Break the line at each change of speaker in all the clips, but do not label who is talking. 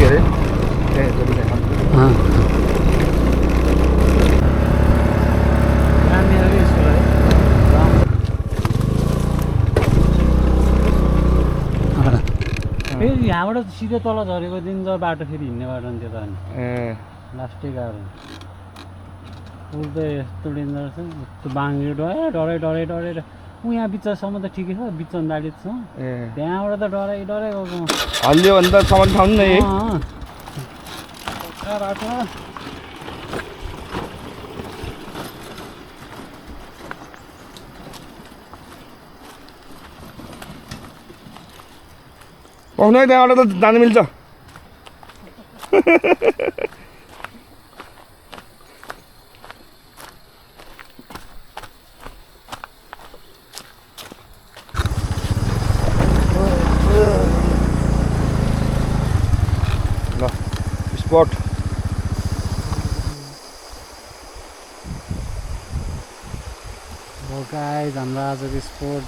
के अरे
फेरि यहाँबाट सिधै तल झरेको दिन त बाटो फेरि हिँड्ने बाटो नि त्यो त अनि लास्टै गाह्रो पुल त यस्तो डेन्जर छ यस्तो बाङ्ग्यो डराइ डराइ डराइ डराइ ऊ यहाँ बिचसम्म त ठिकै छ बिचमा दाडी छ त्यहाँबाट त डराइ डराइ गएको
हल्लियो भने त सामान ठाउनु नै है
बाटो
पाउनु है त्यहाँबाट त जानु मिल्छ ल स्पट
गाइज हाम्रो आजको स्पोर्ट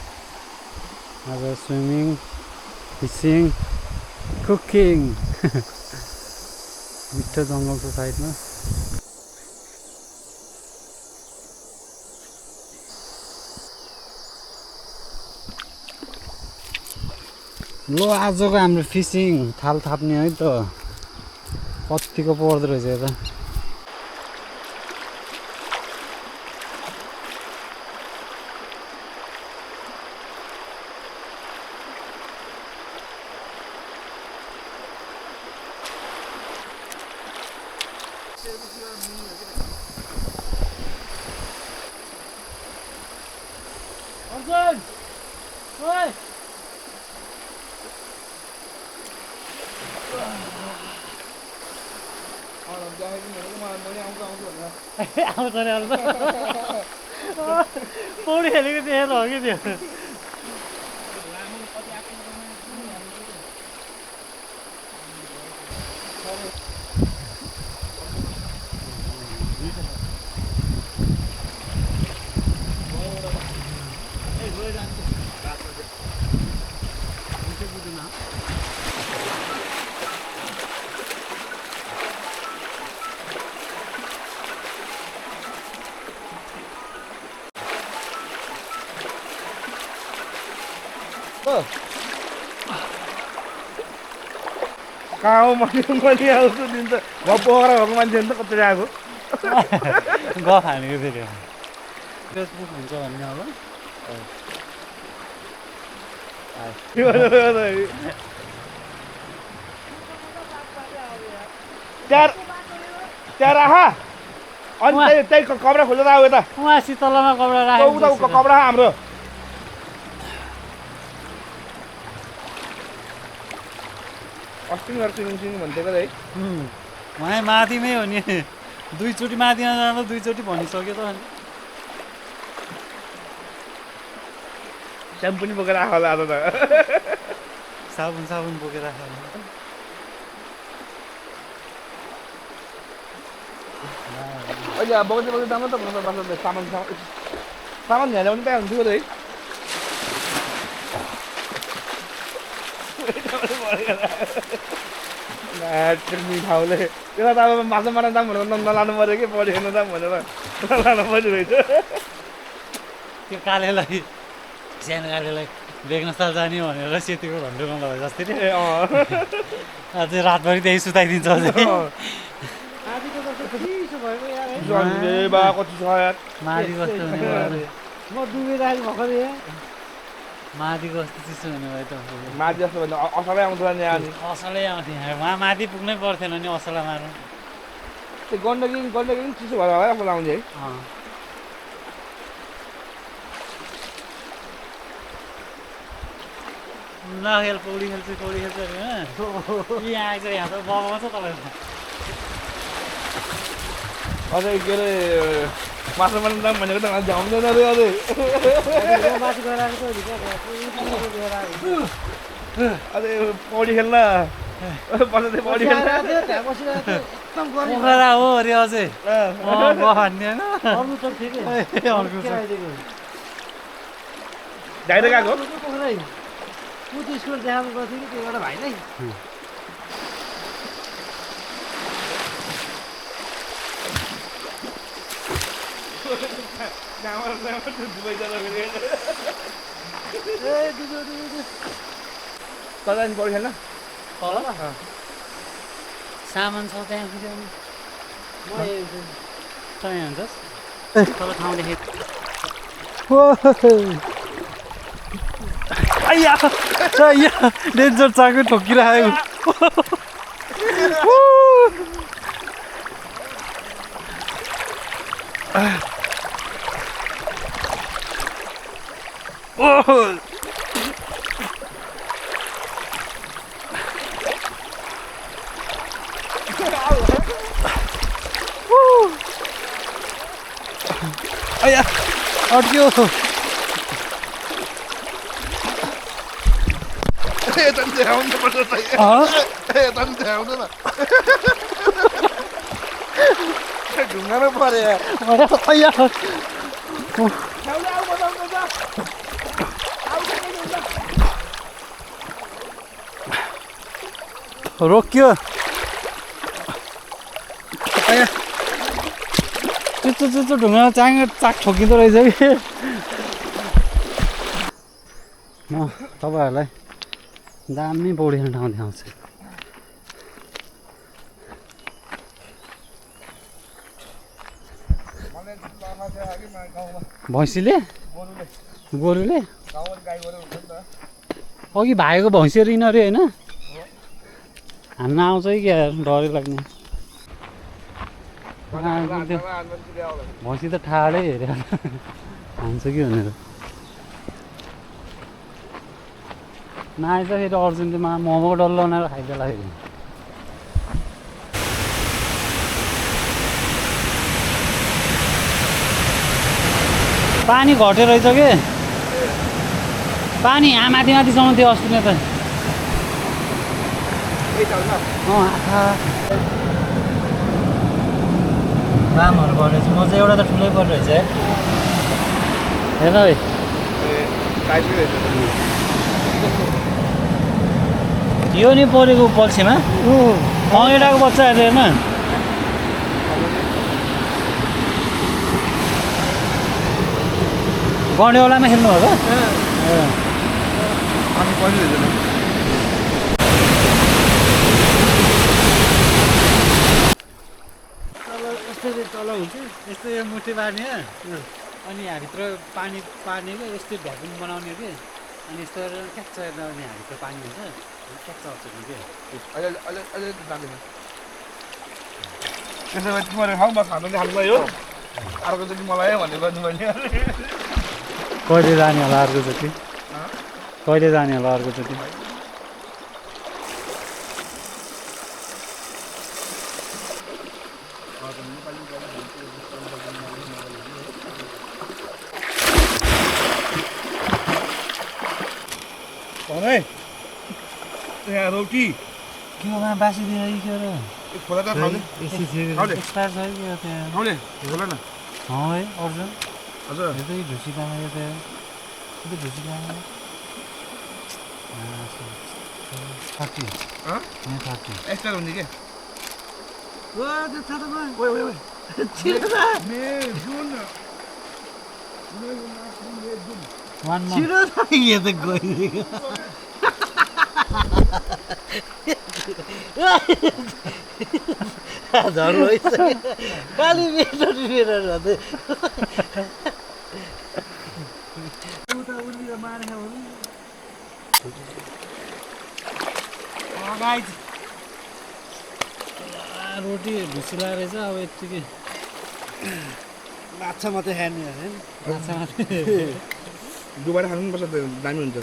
आज स्विमिङ फिसिङ कुकिङ मिठो जङ्गल छ साइडमा ल आजको हाम्रो फिसिङ थाल थाप्ने है त कतिको पर्दो रहेछ यता अर्जुन ओइ आउँछ नि अन्त पौडी खेलेको देखेर हो कि त्यो
कहाँ हो मैले आउँछु दिन त घर पोखरा भएको मान्छे नि त कति आएको
गफ हानेको फेरि फेसबुक हुन्छ भन्ने होला
त्यहाँ राख अनि त्यही कपडा खोलेर आऊ यता
उहाँ शीतलमा कपडा राखेको
कपडा हाम्रो अस्ति स्विमिङ भन्थेको है
उहाँ माथिमै हो नि दुईचोटि माथिमा जाँदा दुईचोटि भनिसक्यो त अनि
स्याम्पू नि बोकेर आएको होला आज त
साबुन बोकेर आएको
अहिले बगैँचा जानु त सामान ल्याउने त्यहाँ हुन्थ्यो है ठाउँले त्यो त अब माछा मार्न जाऊँ भनेर नलानु पऱ्यो कि पढी हेर्नु जाऊँ भनेर नलानु पऱ्यो रहेछ
त्यो कालेलाई सानो कालेलाई बेग्नस्थल जाने भनेर सेतीको घन्टो लगाए जस्तै नि अझै रातभरि त्यही सुताइदिन्छ अझै माथि कस्तो माथि कस्तो चिसो हुने भयो त
माथि जस्तो भने असलै आउँछ नि
असलै आउँथ्यो उहाँ माथि पुग्नै पर्थेन नि असला मार्नु
त्यो गण्डकी चिसो भएर होला असला आउँछ है
नखेल पौडी खेल्छ अरे यहाँ आएको यहाँ त बगाउँछ तपाईँको
अझै के अरे माछा मार्न जाऊँ भनेको त झ्याउँदैन अरे अझै अझै पौडी खेल्न पौडी खेल्न
पोखरा हो अरे अझै भन्ने
डाइरेक्ट आएको दुबई जाँदा फेरि
ए दुदु दुदु
कता नि पऱ्यो खेल्न
तल सामान छ त्यहाँ फेरि अनि म तपाईँ हुन्छस् तल ठाउँ देखेँ
आइया डेन्जर चाकु ठोकिरहेको आइया अड्क्यो
ढुङ्गामा पऱ्यो
आइया रोक्यो आइया चुच्चो ढुङ्गा चाक ठोकिँदो रहेछ कि म तपाईँहरूलाई दामी पौडी खेल्ने ठाउँ देखाउँछु भैँसीले गोरुले अघि भाइको भैँसीहरू यिनीहरू होइन हान्न आउँछ कि क्या डरै लाग्ने भैँसी त ठाडै हेऱ्यो हान्छ कि भनेर नआएछ फेरि अर्जुनले मोमोको डल्लो बनाएर खाइदेला फेरि पानी घटेर रहेछ के पानी यहाँ माथि माथिसम्म थियो अस्ति नै त आँखा बामहरू परेछ म चाहिँ एउटा त ठुलै परिरहेछ है हेर है यो नि परेको पल्सीमा एटाको बच्चाहरू हेर्न गण्डेवालामा खेल्नु हो यस्तै तल हुन्छ यस्तै यो मुठी बार्ने अनि यहाँभित्र पानी पार्ने क्या यस्तै भ्याकुम बनाउने कि अनि यस्तो क्याच गर्ने यहाँभित्र पानी हुन्छ क्याच आउँछ कि
त्यसो भए तिमीहरू खाऊ म खानु खानु यो अर्कोचोटि मलाई भन्ने गर्नु मैले
कहिले जाने होला अर्कोचोटि कहिले जाने होला अर्कोचोटि
है यहाँ रोटी
केमा बासी दिएर के अरे
खोला त खाउने
एक्सपायर छ कि त्यहाँ
खाउने खोला न
है अर्जुन
हजुर
यतै ढुसी कामा त्यहाँ यतै ढुसी कामा 30
एक्स्ट्रा हुने के
त्यो थाहा त भयो
ओए ओए ओए
छिटो त यो त गइदिएको झर्नु खालि मेरो रोटी ढुसिला रहेछ अब यत्तिकै माछा मात्रै खाने होइन माछा मात्रै
डुबाएर खानु पनि पर्छ त दामी हुन्छ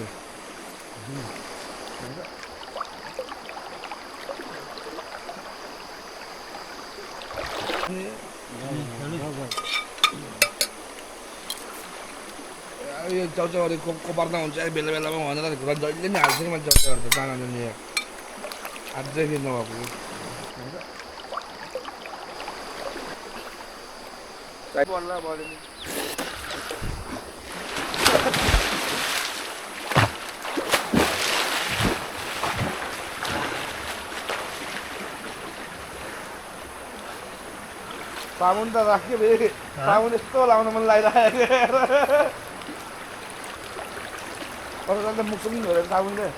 यो चाउचाउहरू कोपर्दा हुन्छ बेला बेलामा भनेर जहिले नि हाल्छ कि मैले चाउचाउहरू त चाहनु नि अझै फेरि नभएको साबुन त राख्यो फेरि साबुन यस्तो लाउन मन लागिरहेको त मुखुम धोएर साबुन चाहिँ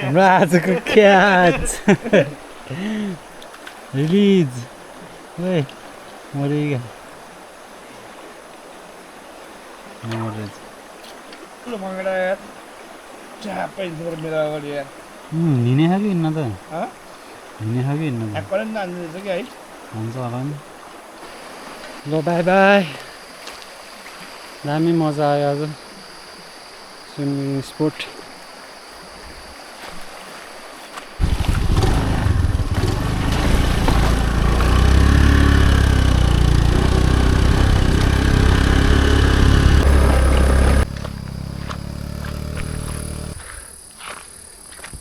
हाम्रो आजको क्याच रिलिज ओए मरेगा मरेज
ठुलो मगेर यार च्यापै मेरो अगाडि यार
हिँडे खायो कि हिँड्न त
हँ
हिँडे खायो कि हिँड्न त
करेन्ट जानु रहेछ कि है
हुन्छ होला नि ल बाई बाई दामी मजा आयो आज स्विमिङ स्पोर्ट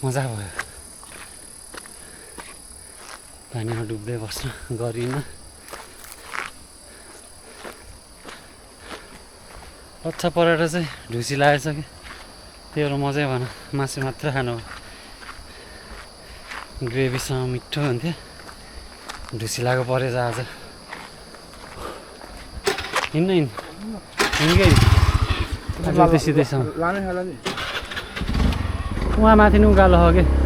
मजा भयो पानीमा डुब्दै बस्न गरिन अच्छा परेर चाहिँ ढुसी लागेछ कि त्यही भएर मजै भएन मासु मात्र खानु ग्रेभीसँग मिठो हुन्थ्यो ढुसी लागेको परेछ आज हिँड्न हिँड्कै सिधैसँग
लाने खाला नि
उहाँ माथि नै उकालो हो कि